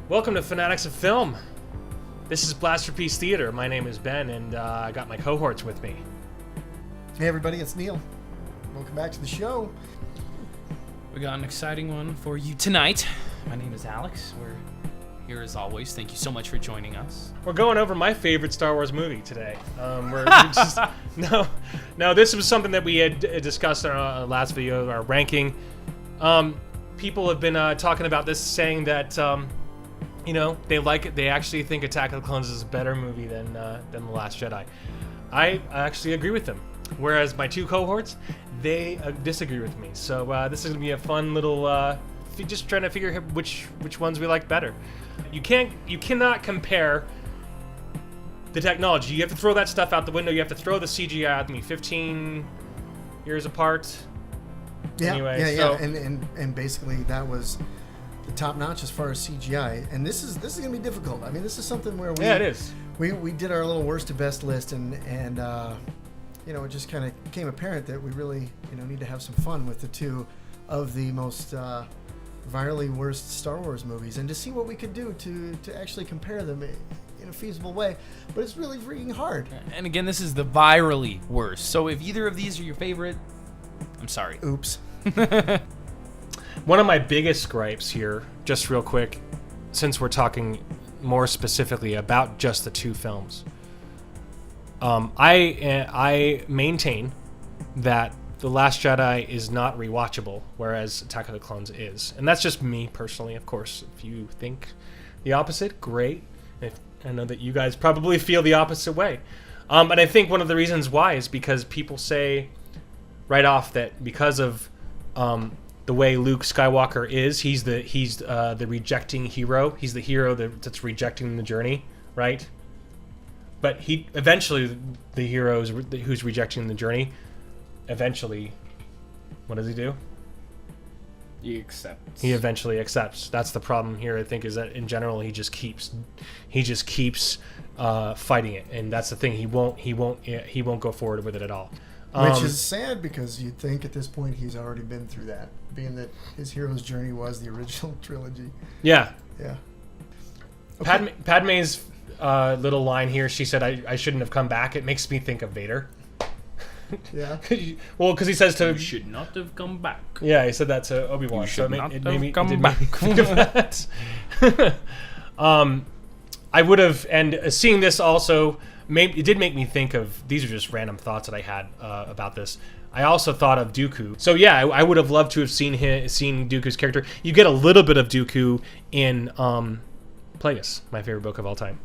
Welcome to Fanatics of Film. This is Blasterpiece Theater. My name is Ben, and I got my cohorts with me. Hey everybody, it's Neil. Welcome back to the show. We got an exciting one for you tonight. My name is Alex. We're here as always. Thank you so much for joining us. We're going over my favorite Star Wars movie today. This was something that we had discussed in our last video, our ranking. People have been talking about this, saying that they like it. They actually think Attack of the Clones is a better movie than The Last Jedi. I actually agree with them. Whereas my two cohorts, they disagree with me. So this is gonna be a fun little, just trying to figure out which ones we like better. You cannot compare the technology. You have to throw that stuff out the window. You have to throw the CGI out. 15 years apart. Yeah, anyway, yeah. And basically that was the top notch as far as CGI. And this is gonna be difficult. I mean, this is something where it is. We did our little worst to best list, and it just kind of became apparent that we really need to have some fun with the two of the most virally worst Star Wars movies, and to see what we could do to actually compare them in a feasible way. But it's really freaking hard. And again, this is the virally worst. So if either of these are your favorite, I'm sorry. Oops. One of my biggest gripes here, just real quick, since we're talking more specifically about just the two films, I maintain that The Last Jedi is not rewatchable, whereas Attack of the Clones is. And that's just me personally, of course. If you think the opposite, great. I know that you guys probably feel the opposite way. And I think one of the reasons why is because people say right off that because of the way Luke Skywalker is, he's the rejecting hero. He's the hero that's rejecting the journey, right? But he eventually, the hero who's rejecting the journey, eventually, what does he do? He accepts. He eventually accepts. That's the problem here, I think, is that in general he just keeps fighting it, and that's the thing. He won't go forward with it at all. Which is sad, because you'd think at this point he's already been through that, being that his hero's journey was the original trilogy. Yeah. Yeah. Okay. Padme's little line here, she said, I shouldn't have come back. It makes me think of Vader. Yeah. Well, because he says to... You should not have come back. Yeah, he said that to Obi-Wan. You should not have me come back. Think of that. I would have... And seeing this also... it did make me think of... These are just random thoughts that I had about this. I also thought of Dooku. So yeah, I would have loved to have seen Dooku's character. You get a little bit of Dooku in Plagueis, my favorite book of all time.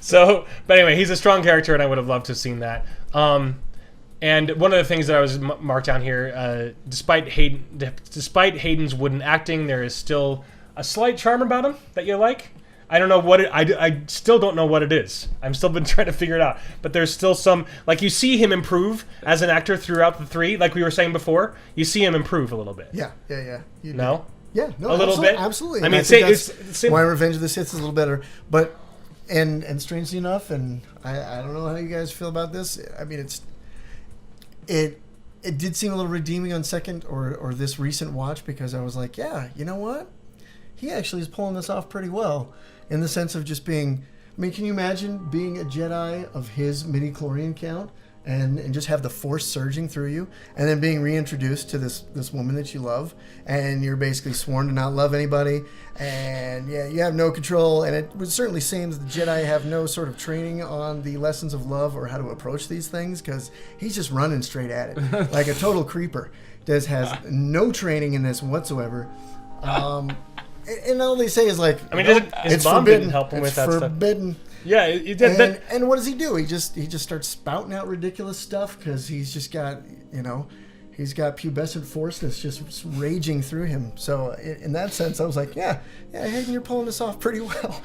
But anyway, he's a strong character, and I would have loved to have seen that. And one of the things that I was marked down here, despite Hayden's wooden acting, there is still a slight charm about him that you like. I don't know what I still don't know what it is. I'm still been trying to figure it out. But there's still some, like, you see him improve as an actor throughout the three, like we were saying before. You see him improve a little bit. Yeah. No? Yeah, no, a little bit. Absolutely. I mean, that's why Revenge of the Sith is a little better. But and strangely enough, and I don't know how you guys feel about this. I mean, it did seem a little redeeming on second or this recent watch, because I was like, yeah, you know what? He actually is pulling this off pretty well, in the sense of just being. I mean, can you imagine being a Jedi of his midi-chlorian count? And just have the Force surging through you, and then being reintroduced to this woman that you love, and you're basically sworn to not love anybody, and yeah, you have no control. And it would certainly seem that the Jedi have no sort of training on the lessons of love or how to approach these things, because he's just running straight at it like a total creeper. Has no training in this whatsoever. And all they say is like, I mean, his mom didn't help him with that stuff. Forbidden. Yeah, he did. And what does he do? He just starts spouting out ridiculous stuff, because he's just got, he's got pubescent force that's just raging through him. So in that sense, I was like, yeah, Hayden, you're pulling this off pretty well.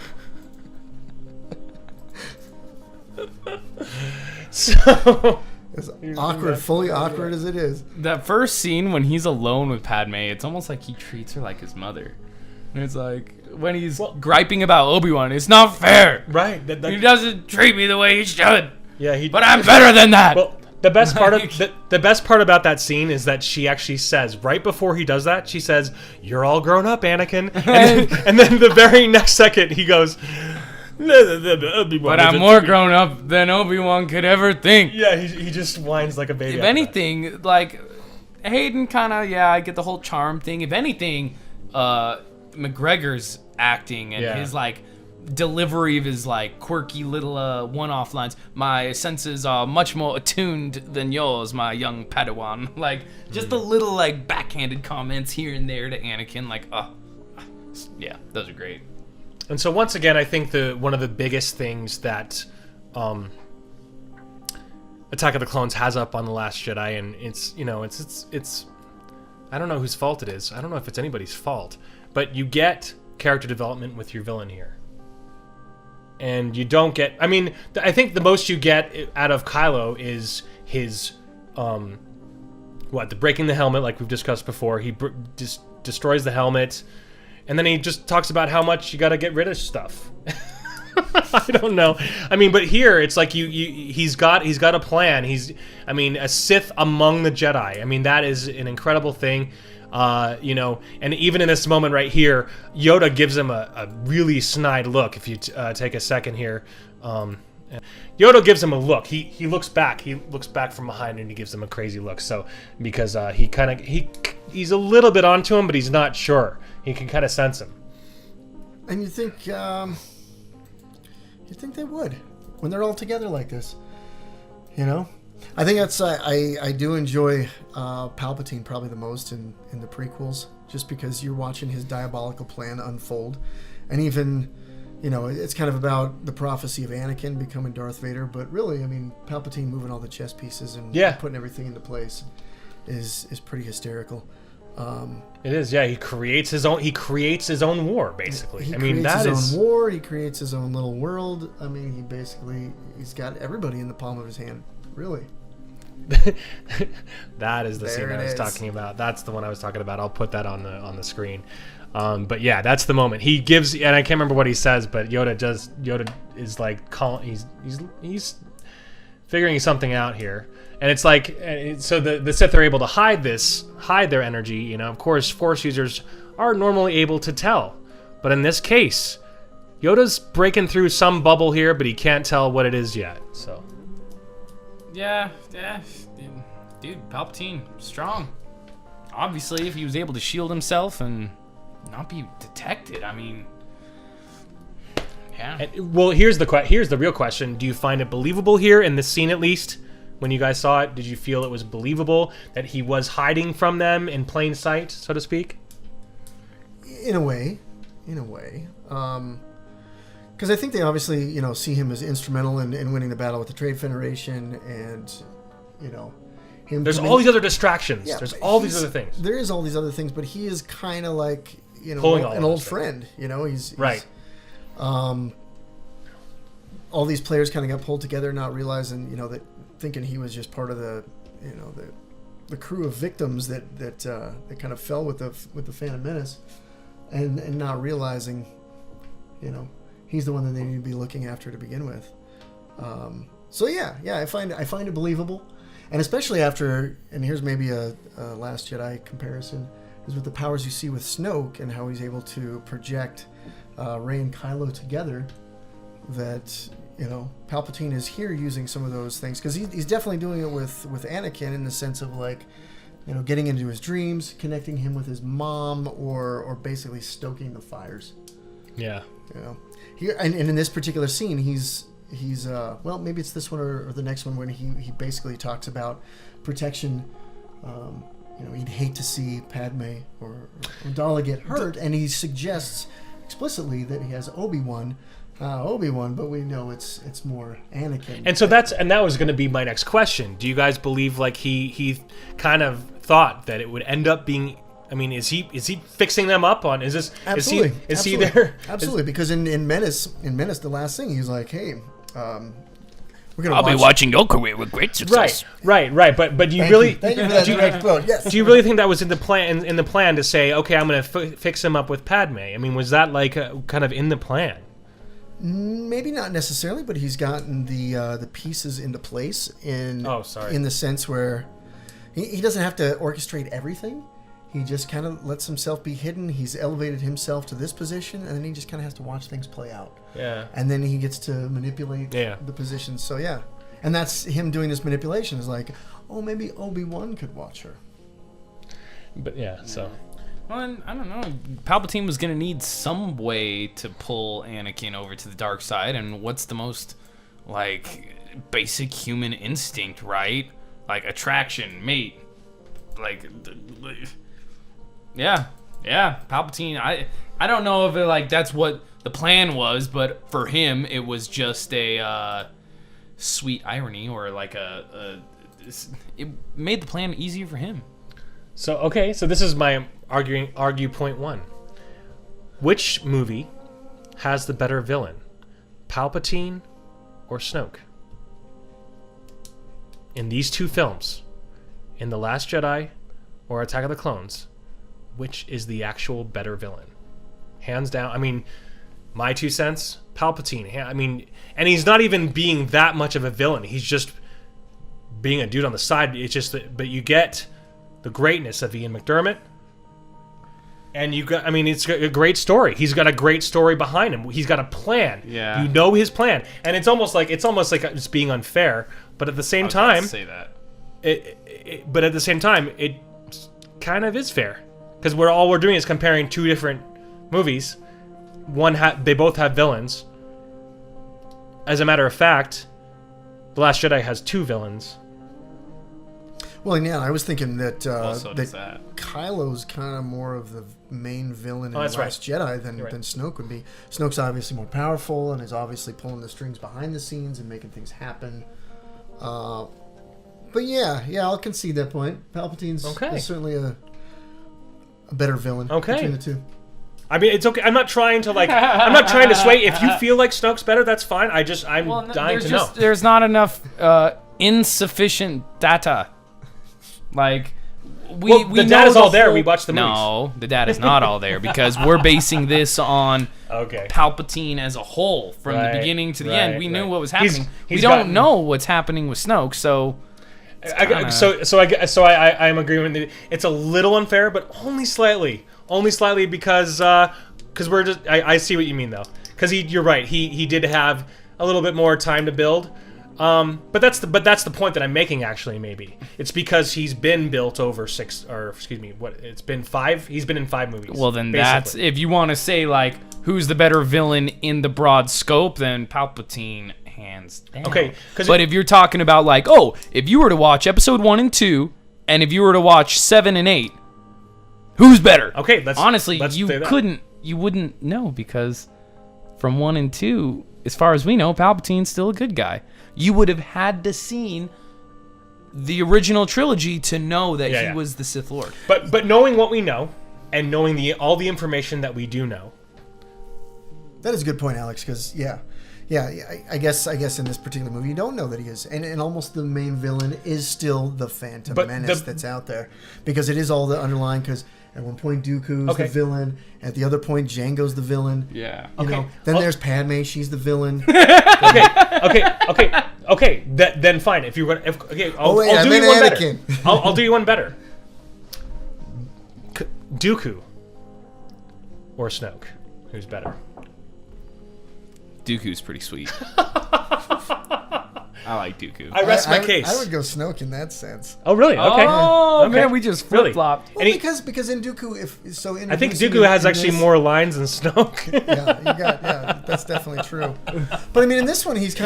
So as awkward, fully awkward as it is. That first scene when he's alone with Padme, it's almost like he treats her like his mother. And it's like, when he's griping about Obi-Wan, it's not fair. Right. He doesn't treat me the way he should. Yeah, but I'm better than that. Well, The best part of the best part about that scene is that she actually says right before he does that, she says, "You're all grown up, Anakin," and then the very next second he goes, "But I'm more grown up than Obi-Wan could ever think." Yeah, he just whines like a baby. If anything, like Hayden kind of, I get the whole charm thing. If anything, McGregor's acting and his like delivery of his like quirky little one-off lines. My senses are much more attuned than yours, my young Padawan. Like just the little like backhanded comments here and there to Anakin. Like, yeah, those are great. And so once again, I think one of the biggest things that Attack of the Clones has up on The Last Jedi, and it's I don't know whose fault it is. I don't know if it's anybody's fault, but you get character development with your villain here. And you don't get... I mean, I think the most you get out of Kylo is his... the breaking the helmet, like we've discussed before. He just destroys the helmet, and then he just talks about how much you got to get rid of stuff. I don't know. I mean, but here it's like he's got a plan. A Sith among the Jedi. I mean, that is an incredible thing. And even in this moment right here, Yoda gives him a really snide look. If you take a second here, Yoda gives him a look. He looks back. He looks back from behind and he gives him a crazy look. So because he's a little bit onto him, but he's not sure. He can kind of sense him. And you think they would when they're all together like this, I think that's I do enjoy Palpatine probably the most in the prequels, just because you're watching his diabolical plan unfold, and even it's kind of about the prophecy of Anakin becoming Darth Vader, but really, I mean, Palpatine moving all the chess pieces and putting everything into place is pretty hysterical. It is, yeah. He creates his own war, basically. He creates his own war. He creates his own little world. I mean, he's got everybody in the palm of his hand, really. That is the scene I was talking about. That's the one I was talking about. I'll put that on the screen. But yeah, that's the moment he gives, and I can't remember what he says, but Yoda is like calling. He's figuring something out here, and it's like so the Sith are able to hide their energy. Of course, Force users are normally able to tell, but in this case, Yoda's breaking through some bubble here, but he can't tell what it is yet. So. Yeah, dude, Palpatine, strong. Obviously, if he was able to shield himself and not be detected, I mean, yeah. Well, here's the real question: do you find it believable here in this scene, at least? When you guys saw it, did you feel it was believable that he was hiding from them in plain sight, so to speak? In a way. Because I think they obviously, see him as instrumental in winning the battle with the Trade Federation, and him. There's all these other distractions. Yeah, there's all these other things. There is all these other things, but he is kind of like an old friend. He's right. All these players kind of got pulled together, not realizing that thinking he was just part of the the crew of victims that kind of fell with the Phantom Menace, and not realizing he's the one that they need to be looking after to begin with. So I find it believable, and especially after, and here's maybe a Last Jedi comparison, is with the powers you see with Snoke and how he's able to project Rey and Kylo together. That Palpatine is here using some of those things, because he's definitely doing it with Anakin in the sense of like getting into his dreams, connecting him with his mom, or basically stoking the fires. Yeah. Here and in this particular scene, he's well, maybe it's this one or the next one when he basically talks about protection. He'd hate to see Padme or Dala get hurt, and he suggests explicitly that he has Obi-Wan, but we know it's more Anakin. And so that was going to be my next question. Do you guys believe like he kind of thought that it would end up being? I mean, is he fixing them up on? Is this absolutely? Is he there? Absolutely, because in Menace, the last thing he's like, hey, I'll be watching your career with great success. Right. But do you really? Thank you for that direct quote. Yes. Do you really think that was in the plan to say, okay, I'm going to fix him up with Padme? I mean, was that like kind of in the plan? Maybe not necessarily, but he's gotten the pieces into place in the sense where he doesn't have to orchestrate everything. He just kind of lets himself be hidden. He's elevated himself to this position, and then he just kind of has to watch things play out. Yeah. And then he gets to manipulate the positions. So yeah, and that's him doing this manipulation. Is like, oh, maybe Obi-Wan could watch her. But yeah, so. Well, I don't know. Palpatine was going to need some way to pull Anakin over to the dark side, and what's the most, like, basic human instinct, right? Like, attraction, mate. Like, yeah, Palpatine, I don't know if, that's what the plan was, but for him, it was just a sweet irony, or, it made the plan easier for him. So this is my argue point one. Which movie has the better villain, Palpatine or Snoke? In these two films, in The Last Jedi or Attack of the Clones, which is the actual better villain? Hands down. I mean, my 2 cents, Palpatine. I mean, and he's not even being that much of a villain. He's just being a dude on the side. It's just that, but you get the greatness of Ian McDiarmid, and it's a great story. He's got a great story behind him. He's got a plan. Yeah, you know his plan, and it's almost like it's being unfair. But at the same time, say that. But at the same time, it kind of is fair, because all we're doing is comparing two different movies. They both have villains. As a matter of fact, The Last Jedi has 2 villains. Well, yeah, I was thinking that that Kylo's kind of more of the main villain in The Last Jedi than Snoke would be. Snoke's obviously more powerful and is obviously pulling the strings behind the scenes and making things happen. But yeah, I'll concede that point. Palpatine's is certainly a better villain between the two. I mean, it's okay. I'm not trying to I'm not trying to sway. If you feel like Snoke's better, that's fine. I'm dying to know. There's not enough insufficient data. Like, the data's all there. We watched the movies. No, the data's not all there, because we're basing this on Palpatine as a whole from the beginning to the end. We knew what was happening. We don't know what's happening with Snoke, so. I'm agreeing with you. It's a little unfair, but only slightly. Only slightly because we're just. I see what you mean though. Because you're right. He did have a little bit more time to build. But that's the point that I'm making. Actually, maybe it's because he's been built over 6, or excuse me, it's been 5. He's been in 5 movies. Well, then that's, if you want to say who's the better villain in the broad scope, then Palpatine, hands down. Okay, but if you're talking about if you were to watch episode 1 and 2, and if you were to watch 7 and 8, who's better? Okay, honestly, you wouldn't know, because from 1 and 2, as far as we know, Palpatine's still a good guy. You would have had to seen the original trilogy to know that he was the Sith Lord. But knowing what we know, and knowing all the information that we do know, that is a good point, Alex. Because I guess in this particular movie, you don't know that he is, and almost the main villain is still the Phantom Menace that's out there, because it is all the underlying. Because at one point Dooku's the villain, at the other point Jango's the villain. Yeah. You know, then there's Padme, she's the villain. Okay. Then fine. If you're gonna, I'll do you one better. I'll do you one better. Dooku or Snoke, who's better? Dooku's pretty sweet. I like Dooku. I rest my case. I would go Snoke in that sense. Oh, really? Okay. Oh, man, we just flip-flopped. Well, because in Dooku, I think Dooku has actually more lines than Snoke. That's definitely true. But I mean, in this one, he's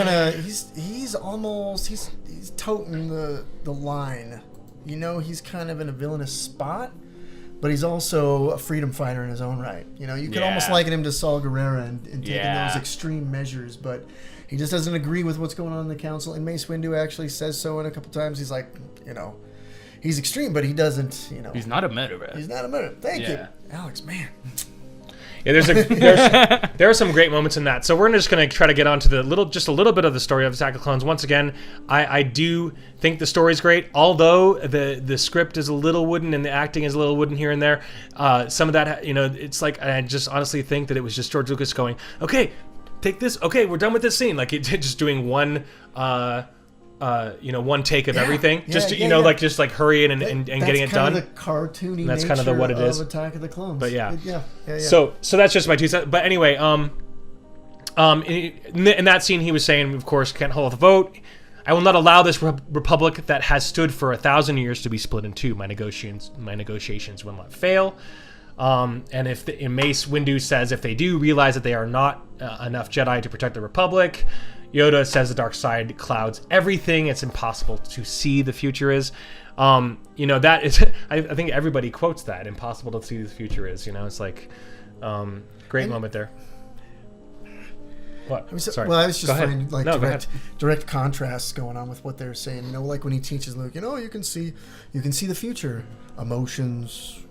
toting the line. You know, he's kind of in a villainous spot, but he's also a freedom fighter in his own right. You know, you could almost liken him to Saw Gerrera and taking those extreme measures, but he just doesn't agree with what's going on in the council. And Mace Windu actually says so in a couple times. He's like, he's extreme, but he doesn't, He's not a murderer. He's not a murderer. Thank you. Alex, man. Yeah, there are some great moments in that. So we're just going to try to get onto just a little bit of the story of Attack of the Clones. Once again, I do think the story's great, although the script is a little wooden and the acting is a little wooden here and there. Some of that, it's like, I just honestly think that it was just George Lucas going, okay, take this. Okay, we're done with this scene. Like, just doing one, one take of everything. Just like hurry in and getting it done. That's kind of the cartoony that's nature kind of what it is. of Attack of the Clones. But yeah. Yeah. So that's just my 2 cents. But anyway, in that scene, he was saying, of course, can't hold the vote. I will not allow this republic that has stood for 1,000 years to be split in two. My negotiations will not fail. And Mace Windu says if they do realize that they are not enough Jedi to protect the Republic, Yoda says the dark side clouds everything. It's impossible to see the future is. That is, I think everybody quotes that. Impossible to see the future is. It's like, great moment there. What? Sorry. Well, I was just finding direct contrasts going on with what they're saying. Like when he teaches Luke, you can see the future, emotions,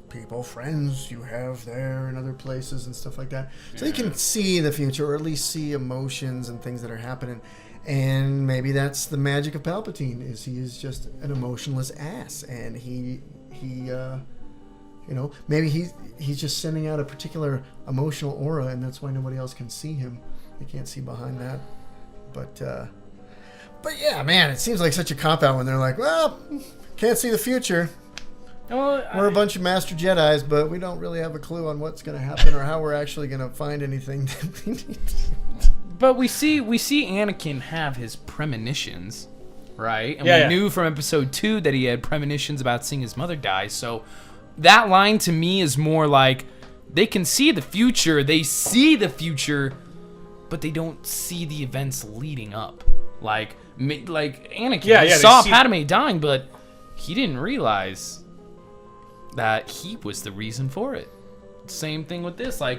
people, friends you have there in other places and stuff like that. So you can see the future, or at least see emotions and things that are happening. And maybe that's the magic of Palpatine, is he is just an emotionless ass, and he maybe he's just sending out a particular emotional aura, and that's why nobody else can see him. They can't see behind that. But yeah, man, it seems like such a cop-out when they're like, well, can't see the future. Well, we're a bunch of Master Jedis, but we don't really have a clue on what's going to happen or how we're actually going to find anything that we need. But we see Anakin have his premonitions, right? And we knew from episode 2 that he had premonitions about seeing his mother die. So that line to me is more like they can see the future. They see the future, but they don't see the events leading up. Like Anakin saw Padme dying, but he didn't realize that he was the reason for it. Same thing with this. They're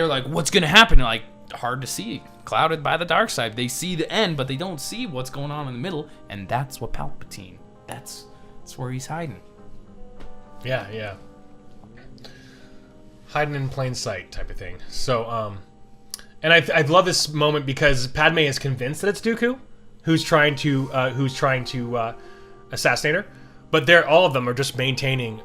like, what's gonna happen? Like, hard to see, clouded by the dark side. They see the end, but they don't see what's going on in the middle, and that's what Palpatine. That's where he's hiding. Yeah. Hiding in plain sight type of thing. So, and I love this moment because Padme is convinced that it's Dooku who's trying to assassinate her, but all of them are just maintaining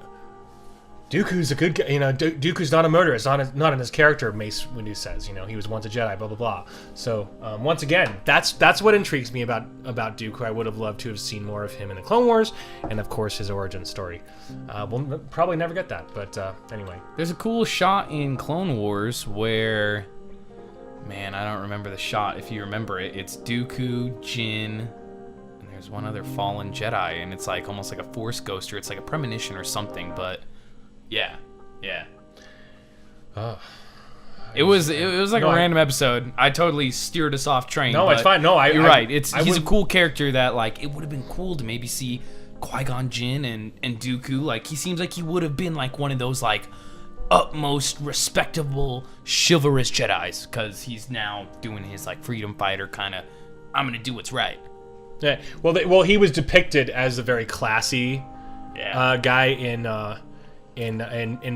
Dooku's a good guy. Dooku's not a murderer. It's not in his character. Mace Windu says, he was once a Jedi. Blah blah blah. So once again, that's what intrigues me about Dooku. I would have loved to have seen more of him in the Clone Wars, and of course his origin story. We'll probably never get that, but anyway. There's a cool shot in Clone Wars where, man, I don't remember the shot. If you remember it, it's Dooku, Jin, and there's one other fallen Jedi, and it's like almost like a Force ghost, or it's like a premonition or something, but. Yeah. It was like a random episode. I totally steered us off train. No, it's fine. No, you're right. He's a cool character that it would have been cool to maybe see Qui-Gon Jinn and Dooku. Like, he seems like he would have been like one of those utmost respectable chivalrous Jedis, because he's now doing his freedom fighter kind of. I'm gonna do what's right. Yeah. Well, he was depicted as a very classy guy in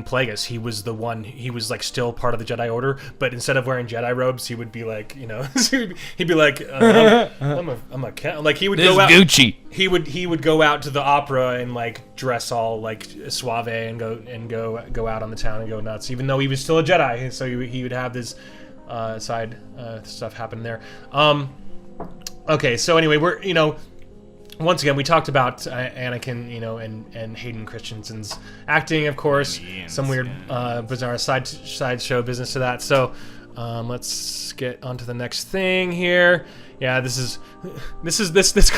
Plagueis. He was the one. He was still part of the Jedi Order, but instead of wearing Jedi robes, he would be he'd be like, I'm a he would this go out. Gucci. He would go out to the opera and dress all suave and go out on the town and go nuts, even though he was still a Jedi. So he would have this side stuff happen there. Okay, so anyway, we're once again, we talked about Anakin, and Hayden Christensen's acting, of course. Some weird, bizarre sideshow business to that. So, let's get on to the next thing here. Yeah, this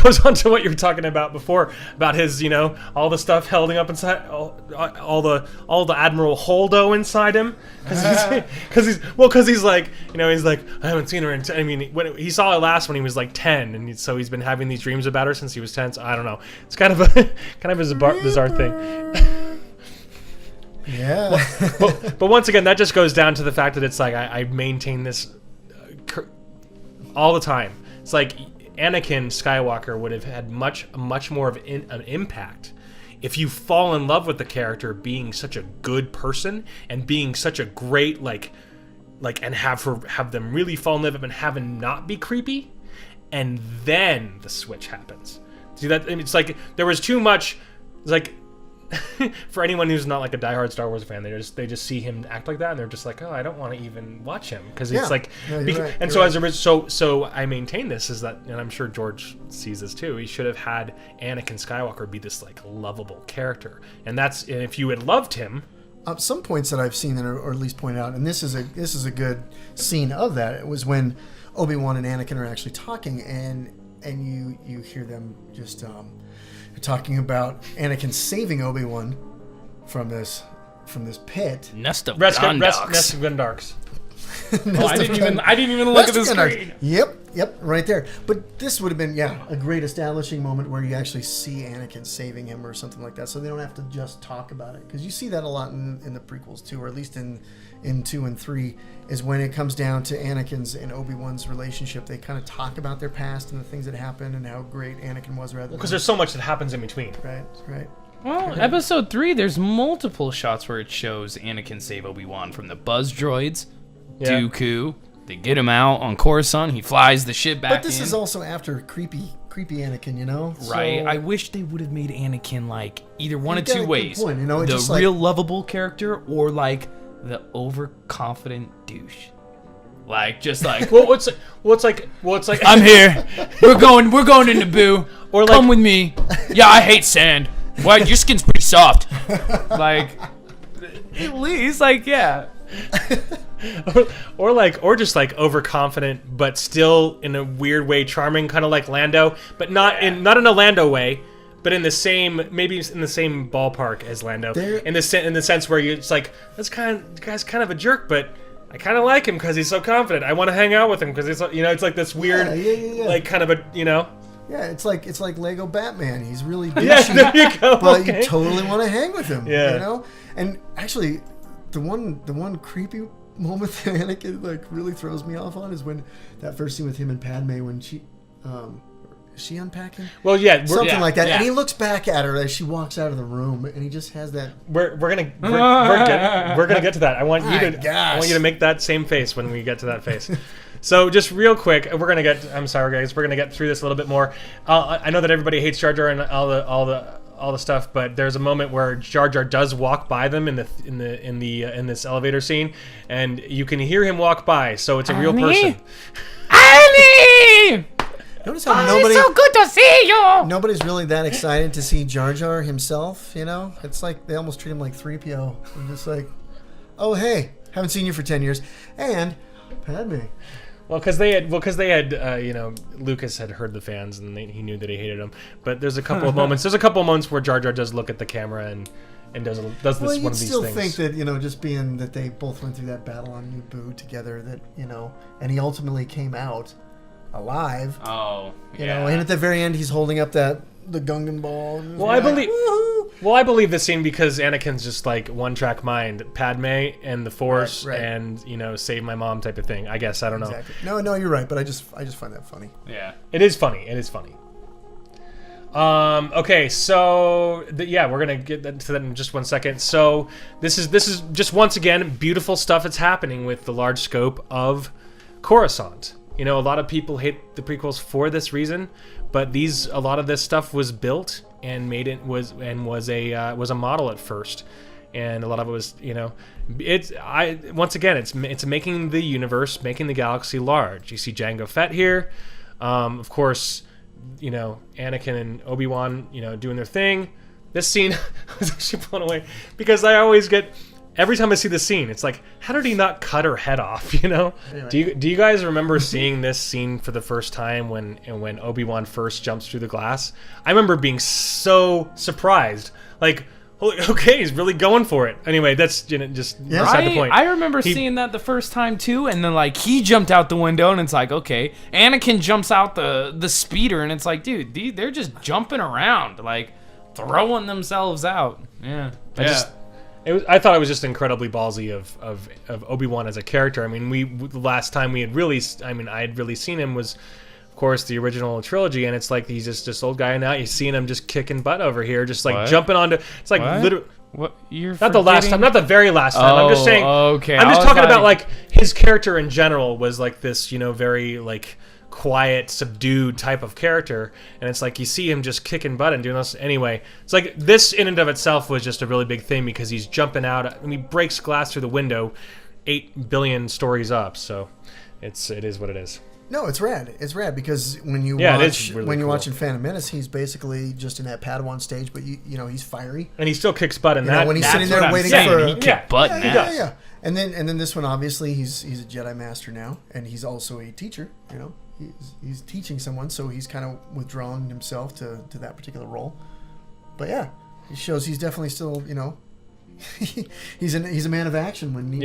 goes on to what you were talking about before, about his, all the stuff holding up inside, all the Admiral Holdo inside him, because he's like, I haven't seen her when he saw her last when he was 10, and so he's been having these dreams about her since he was 10. So I don't know, it's kind of a bizarre thing. Yeah. but once again, that just goes down to the fact that it's I maintain this all the time. It's Anakin Skywalker would have had much more of an impact if you fall in love with the character being such a good person and being such a great and have them really fall in love with him and have him not be creepy, and then the switch happens. See that? And it's there was too much. It's for anyone who's not like a diehard Star Wars fan, they just see him act like that, and they're just like, oh, I don't want to even watch him because it's like, right, and so right. So I maintain this is that, and I'm sure George sees this too. He should have had Anakin Skywalker be this like lovable character, and if you had loved him. Some points that I've seen that or at least pointed out, and this is a good scene of that. It was when Obi-Wan and Anakin are actually talking, and you hear them just talking about Anakin saving Obi-Wan from this pit. Nest of Gundarks. I didn't even look at the screen. Yep, right there. But this would have been a great establishing moment where you actually see Anakin saving him or something like that, so they don't have to just talk about it, because you see that a lot in the prequels too, or at least in 2 and 3, is when it comes down to Anakin's and Obi-Wan's relationship. They kind of talk about their past and the things that happened and how great Anakin was, rather because there's so much that happens in between. Right. Well, episode 3, there's multiple shots where it shows Anakin save Obi-Wan from the buzz droids. Dooku. They get him out on Coruscant. He flies the ship back in. But this is also after creepy Anakin, you know? Right. So, I wish they would have made Anakin like either one of two ways. Point, you know? The real lovable character or like the overconfident douche. Like just like what's like I'm here. We're going to Naboo. Or like, come with me. Yeah, I hate sand. Why your skin's pretty soft. Like at least like or just like overconfident, but still in a weird way charming, kind of like Lando, but not in a Lando way, but in the same ballpark as Lando, in the sense where it's like this guy's kind of a jerk, but I kind of like him because he's so confident. I want to hang out with him because he's it's like this weird like kind of a Yeah, it's like Lego Batman. He's really douchey, there you go. but you totally want to hang with him. Yeah. You know? And actually, the one creepy moment that Anakin like really throws me off on is when that first scene with him and Padme when she is she unpacking? Well, something like that. Yeah. And he looks back at her as she walks out of the room, and he just has that. We're gonna get to that. I want you to make that same face when we get to that face. So just real quick, I'm sorry guys, we're gonna get through this a little bit more. I know that everybody hates Jar Jar and all the stuff, but there's a moment where Jar Jar does walk by them in this elevator scene, and you can hear him walk by, so it's a real person. Annie! Notice how it's so good to see you. Nobody's really that excited to see Jar Jar himself. You know, it's like they almost treat him like 3PO. I'm just like, oh hey, haven't seen you for 10 years, and Padme. Well, because they had, Lucas had heard the fans and he knew that he hated them. But there's a couple of moments. There's a couple of moments where Jar Jar does look at the camera and does one of these things. Well, you'd still think that just being that they both went through that battle on Naboo together, that and he ultimately came out alive. Oh, you know, and at the very end, he's holding up the Gungan ball. Well, I believe this scene because Anakin's just like one-track mind, Padme and the Force, right. and save my mom type of thing. I guess I don't know. No, you're right, but I just find that funny. Yeah, it is funny. Okay, so we're gonna get to that in just 1 second. So this is just once again beautiful stuff that's happening with the large scope of Coruscant. A lot of people hate the prequels for this reason, but a lot of this stuff was built and was a model at first, and a lot of it was it's making the universe, making the galaxy large. You see Jango Fett here, of course, Anakin and Obi-Wan, doing their thing. This scene I was actually blown away because I always get. Every time I see this scene, it's like, how did he not cut her head off? Anyway. Do you guys remember seeing this scene for the first time when Obi-Wan first jumps through the glass? I remember being so surprised, like, okay, he's really going for it. Anyway, that's just beside the point. I remember seeing that the first time too, and then like he jumped out the window, and it's like, okay, Anakin jumps out the speeder, and it's like, dude, they're just jumping around, like throwing themselves out. Yeah. I thought it was just incredibly ballsy of Obi-Wan as a character. I mean, the last time I had really seen him was, of course, the original trilogy, and it's like he's just this old guy, and now you're seeing him just kicking butt over here, just like jumping onto. It's like literally. What you're not the last time, not the very last time. I'm just saying. Okay. I'm just talking about like his character in general was like this, very like quiet, subdued type of character, and it's like you see him just kicking butt and doing this anyway. It's like this in and of itself was just a really big thing because he's jumping out and he breaks glass through the window 8 billion stories up, so it is what it is. No, it's rad. It's rad because when you watch in Phantom Menace, he's basically just in that Padawan stage, but you know he's fiery and he still kicks butt in that. When he's sitting there waiting for he kicked butt. Yeah. And then this one, obviously he's a Jedi Master now, and he's also a teacher. You know, he's teaching someone, so he's kind of withdrawn himself to that particular role. But yeah, it shows he's definitely still, you know. he's a man of action when need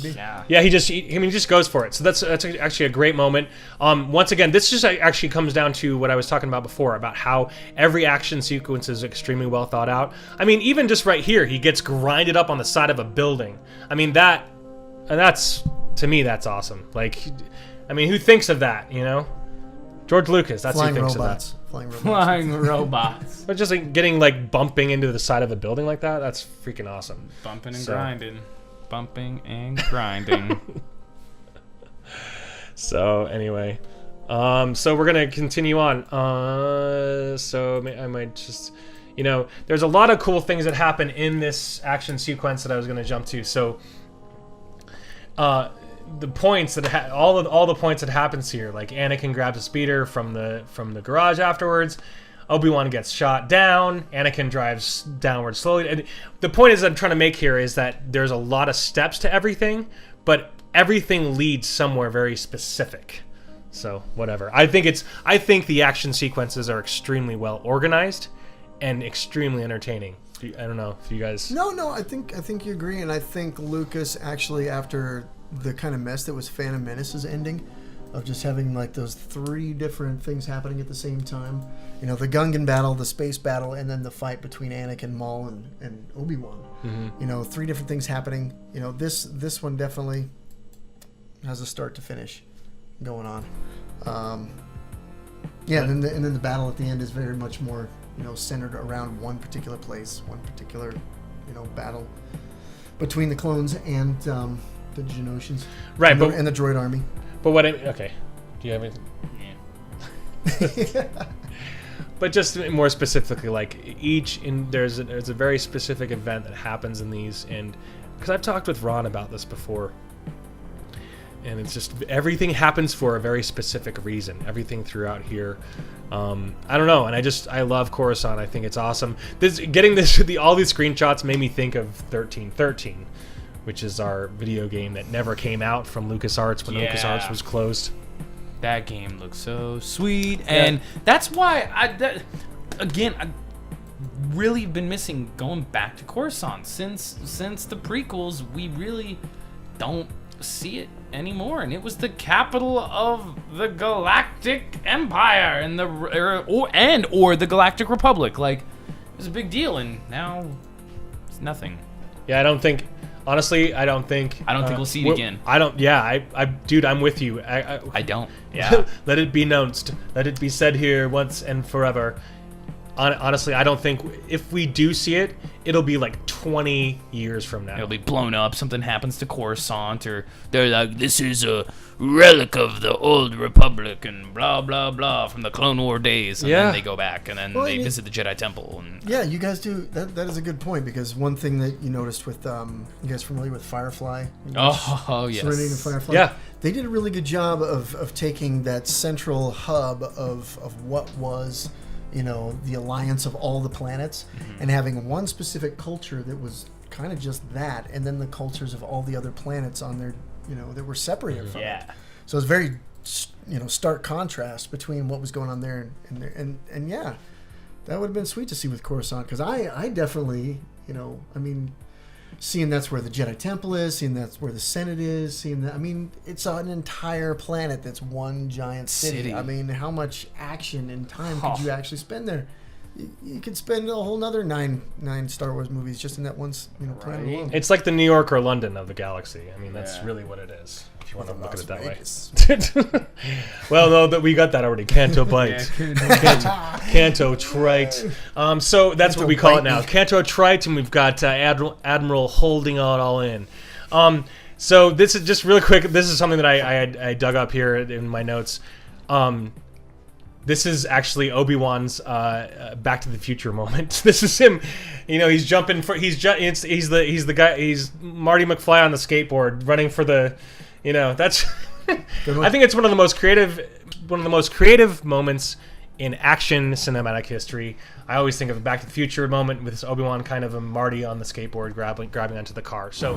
be. Yeah, he just goes for it. So that's actually a great moment. Once again, this just actually comes down to what I was talking about before about how every action sequence is extremely well thought out. I mean, even just right here, he gets grinded up on the side of a building. I mean that's to me that's awesome. Like, I mean, who thinks of that? You know, George Lucas. That's who thinks of that. Flying robots. But just like getting like bumping into the side of a building like that, that's freaking awesome. Bumping and grinding. So anyway, so we're gonna continue on. So I might just, you know, there's a lot of cool things that happen in this action sequence that I was gonna jump to. So, the points that all the points that happens here, like Anakin grabs a speeder from the garage afterwards. Obi-Wan gets shot down. Anakin drives downward slowly. And the point is that I'm trying to make here is that there's a lot of steps to everything, but everything leads somewhere very specific. So whatever. I think the action sequences are extremely well organized and extremely entertaining. I don't know if you guys. No. I think you agree, and I think Lucas actually, after the kind of mess that was Phantom Menace's ending, of just having like those 3 different things happening at the same time. You know, the Gungan battle, the space battle, and then the fight between Anakin, Maul, and Obi-Wan. Mm-hmm. You know, 3 different things happening. You know, this one definitely has a start to finish going on. And then the battle at the end is very much more, you know, centered around one particular place, one particular, you know, battle between the clones and the Genosians, right? And the droid army. But okay, do you have anything? Yeah. But just more specifically, like there's a very specific event that happens in these, and because I've talked with Ron about this before, and it's just everything happens for a very specific reason. Everything throughout here, I don't know, and I love Coruscant. I think it's awesome. All these screenshots made me think of 1313. Which is our video game that never came out from LucasArts when LucasArts was closed. That game looks so sweet, and that's why I've really been missing going back to Coruscant since the prequels. We really don't see it anymore, and it was the capital of the Galactic Empire and the Galactic Republic. Like, it was a big deal, and now it's nothing. Yeah, honestly, I don't think we'll see it again. I don't. Yeah, dude, I'm with you. I don't. Yeah. Let it be announced. Let it be said here once and forever. Honestly, I don't think if we do see it, it'll be like 20 years from now. It'll be blown up. Something happens to Coruscant, or they're like, this is a relic of the old Republic and blah, blah, blah from the Clone War days. And then they go back, and then they visit the Jedi Temple. And yeah, you guys do. That is a good point, because one thing that you noticed with, you guys familiar with Firefly? Oh, yes. Serenity and Firefly? Yeah. They did a really good job of taking that central hub of what was, you know, the alliance of all the planets, and having one specific culture that was kind of just that, and then the cultures of all the other planets on there, you know, that were separated from it. So it's very, you know, stark contrast between what was going on there and there, and yeah, that would have been sweet to see with Coruscant, because I definitely, you know, I mean, seeing that's where the Jedi Temple is, seeing that's where the Senate is, seeing that, I mean, it's an entire planet that's one giant city. I mean, how much action and time could you actually spend there? You could spend a whole nother nine Star Wars movies just in that one, you know, planet alone. It's like the New York or London of the galaxy. I mean, that's really what it is, if you want to look at it that way. Well, no, that we got that already. Canto Bite. Canto Trite. So that's what we call it now. Canto Trite, and we've got Admiral holding it all in. So this is just really quick. This is something that I dug up here in my notes. This is actually Obi-Wan's Back to the Future moment. This is him, you know, he's jumping for he's the guy, he's Marty McFly on the skateboard running for the, you know, that's I think it's one of the most creative moments in action cinematic history. I always think of a Back to the Future moment with this Obi-Wan kind of a Marty on the skateboard grabbing onto the car. So